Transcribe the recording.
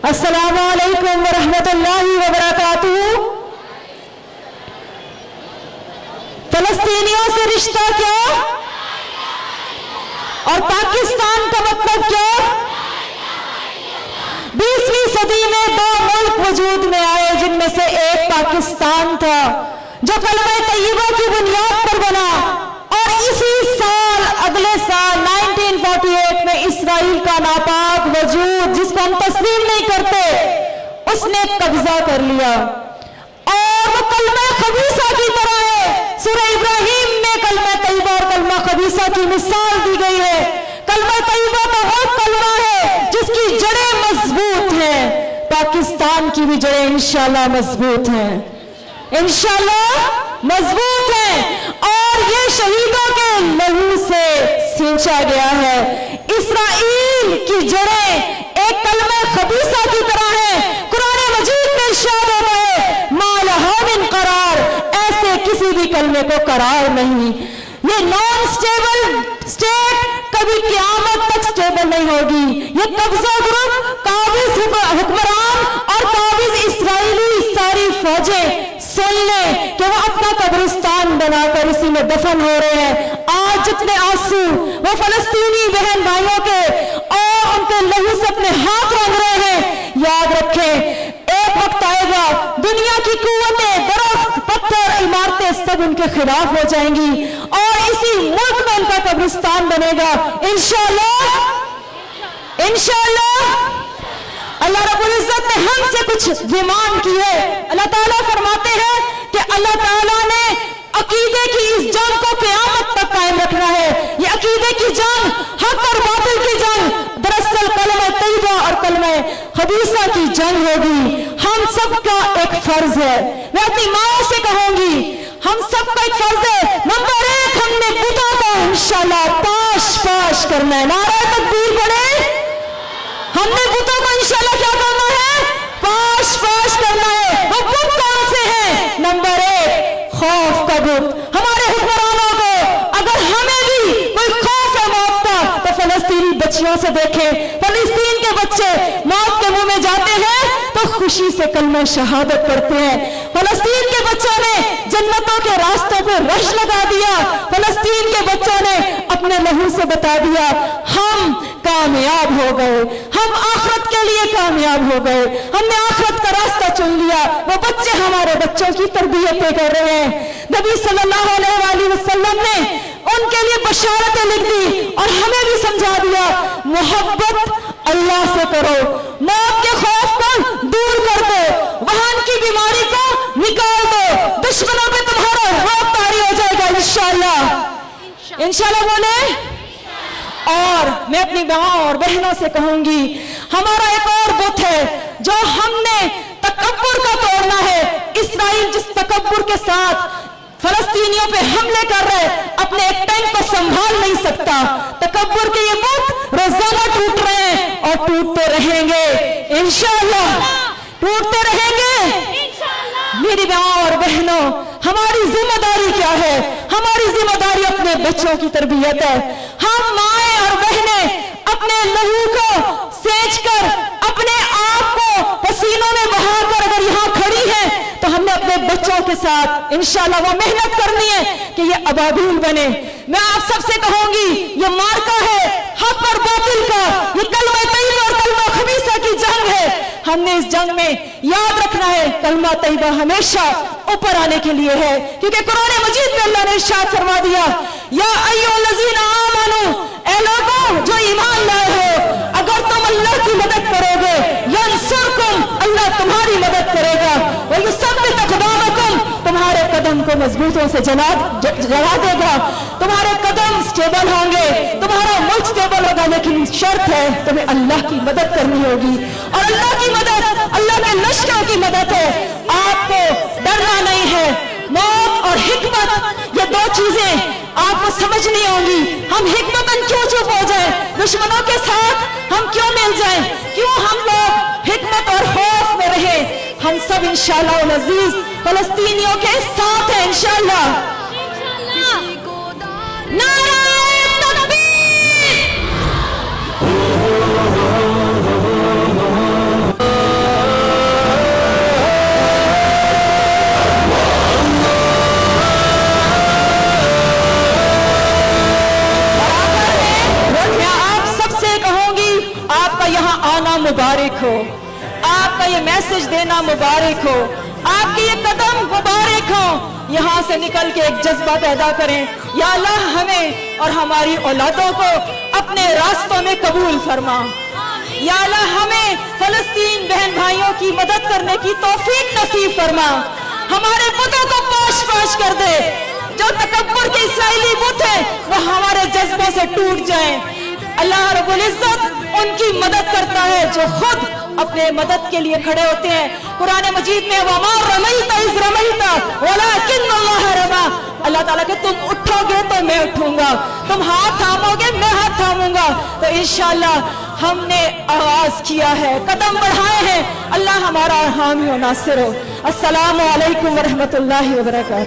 अस्सलामु अलैकुम वरहमतुल्लाहि वबरकातुहू। फलस्तीनियों से रिश्ता क्या और पाकिस्तान का मतलब क्या? 20वीं सदी में दो मुल्क वजूद में आए जिनमें से एक पाकिस्तान था जो कलमा तैयबा की बुनियाद पर बना, और इसी साल अगले साल 1948 में इसराइल का नापाक वजूद जिसको हम तस्लीम नहीं करते उसने कब्जा कर लिया। और वो कलमा खबीसा की तरह है। सूरह इब्राहिम में कलमा तैयबा और कलमा खबीसा की मिसाल दी गई है। कलमा तैयबा तो वो कलमा है जिसकी जड़ें मजबूत हैं। पाकिस्तान की भी जड़ें इंशाल्लाह मजबूत हैं, इंशाल्लाह मजबूत हैं, और ये शहीदों के लहू से सींचा गया है। इसराइल की जड़ें एक कलमा खबीसा की तरह है। कुरान मजीद में इरशाद होता है मा लहा मिन करार, ऐसे किसी भी कलमे को करार नहीं। ये नॉन स्टेबल स्टेट कभी क़यामत तक स्टेबल नहीं होगी। ये कब्जा ग्रुप, काबिज हुक्मरान और काबिज इसराइली सारी फौजें सुन ले कि वो अपना कब्रिस्तान बनाकर इसी में दफन हो रहे हैं। आज जितने आंसू वो फलस्तीनी बहन भाइयों के और उनके लहू से अपने हाथ रंग रहे हैं, याद रखें एक वक्त आएगा दुनिया की कुव्वतें, दरख्त, पत्थर, इमारतें सब उनके खिलाफ हो जाएंगी और इसी मुल्क में उनका कब्रिस्तान बनेगा इंशाअल्लाह। इंशाअल्लाह अल्लाह रब्बुल इज्जत ने हमसे कुछ डिमांड की है। अल्लाह ताला फरमाते हैं कि अल्लाह ताला ने अकीदे की इस जंग को क़यामत तक कायम रखना है। ये अकीदे की जंग, हक और बातिल की जंग, दरअसल कलमा तैयबा और कलमा खबीसा की जंग होगी। हम सबका एक फर्ज है, मैं अपनी माँ से कहूंगी, हम सबका एक फर्ज है। नंबर 1, हमने बुतों को इंशाल्लाह पाश पाश करना है। नारा तकबीर पढ़े। हमने बुतों को इंशाल्लाह क्या करना है? पाश पाश करना है। वो बुत कौन से हैं? नंबर 1 खौफ का बुत। हमारे हुक्मरानों को अगर हमें भी कोई खौफ है मौत का तो फलस्तीनी बच्चियों से देखें। फलस्तीन के बच्चे मौत के मुंह में जाते हैं तो खुशी से कलमा शहादत पढ़ते हैं। फलस्तीन के बच्चों ने जन्नतों के रास्तों पर रश लगा दिया। फलस्तीन के बच्चों ने अपने लहू से बता दिया हम कामयाब हो गए, हम आखिरत के लिए कामयाब हो गए, हमने आखिरत का रास्ता चुन लिया। वो बच्चे हमारे बच्चों की तरबियतें कर रहे हैं। नबी सल्लल्लाहु अलैहि वसल्लम ने उनके लिए बशारतें लिख दी और हमें भी समझा दिया मोहब्बत अल्लाह से करो, मौत के खौफ को दूर कर दो, वहां की बीमारी को निकाल दो, दुश्मनों पे तुम्हारा रोक तारी हो जाएगा इंशाल्लाह। इंशाल्लाह बोले। और मैं अपनी माँ और बहनों से कहूंगी हमारा एक और बुत है जो हमने तकब्बुर का तोड़ना है। इसराइल जिस तकब्बुर के साथ फलस्तीनियों पे हमले कर रहे अपने एक टैंक को संभाल नहीं सकता। तकब्बुर के ये बुत रोजाना टूट रहे हैं और टूटते रहेंगे इंशाअल्लाह, टूटते रहेंगे। मेरी माँ और बहनों, हमारी जिम्मेदारी क्या है? हमारी जिम्मेदारी अपने बच्चों की तरबियत है। हम माएं और बहनें अपने लहू को सेंच कर, अपने आप को पसीनों में बहाकर अगर यहाँ खड़ी हैं तो हमने अपने बच्चों के साथ इंशाल्लाह वो मेहनत करनी है कि ये अबाबील बने। मैं आप सबसे कहूंगी ये मार्का है हक और बातिल का, ये कलमा तैयबा और कलमा खबीसा की जंग है। हमने इस जंग में याद रखना है कलमा तैयबा हमेशा ऊपर आने के लिए है, क्योंकि कुरान मजीद में अल्लाह ने इरशाद फरमा दिया या अय्युहल्लज़ीना आमनू, ऐ लोगों जो ईमान लाए हो, अगर तुम अल्लाह की मदद करोगे यंसुरकुम, अल्लाह तुम्हारी मदद करेगा, व युसब्बित अक़दामकुम, तुम्हारे कदम को मजबूतों से जला देगा, तुम्हारे कदम स्टेबल होंगे, तुम्हारा मुल्क स्टेबल होगा। लेकिन शर्त है तुम्हें अल्लाह की मदद करनी होगी, और अल्लाह की मदद अल्लाह के लश्करों की मदद है। आपको डरना नहीं है। मौत और हिकमत ये दो चीजें आपको समझनी होंगी। हम हिकमतन क्यों चुप हो जाए, दुश्मनों के साथ हम क्यों मिल जाए, क्यों हम लोग हिकमत और खौफ में रहे? हम सब इंशाअल्लाह अज़ीज फलस्तीनियों के साथ हैं इंशाअल्लाह। नारे तकबीर। मुबारक हो, आपका ये मैसेज देना मुबारक हो, आपके ये कदम मुबारक हो। यहाँ से निकल के एक जज्बा पैदा करें, या अल्लाह हमें और हमारी औलादों को अपने रास्तों में कबूल फरमा। या अल्लाह हमें फलस्तीन बहन भाइयों की मदद करने की तौफीक नसीब फरमा। हमारे बुतों को पाश पाश कर दे, जो तकब्बुर के इस्राएली बुत हैं वो हमारे जज्बों से टूट जाएं। अल्लाह रब्बुल इज्जत उनकी मदद करता है जो खुद अपने मदद के लिए खड़े होते हैं। कुरान मजीद में वमा रमैता इज़ रमैता वलाकिन्नल्लाह रमा, अल्लाह ताला के तुम उठोगे तो मैं उठूंगा, तुम हाथ थामोगे मैं हाथ थामूंगा। तो इंशाअल्लाह हमने आगाज किया है, कदम बढ़ाए हैं, अल्लाह हमारा हामी और नासिर हो। अस्सलामु अलैकुम व रहमतुल्लाहि व बरकातहू।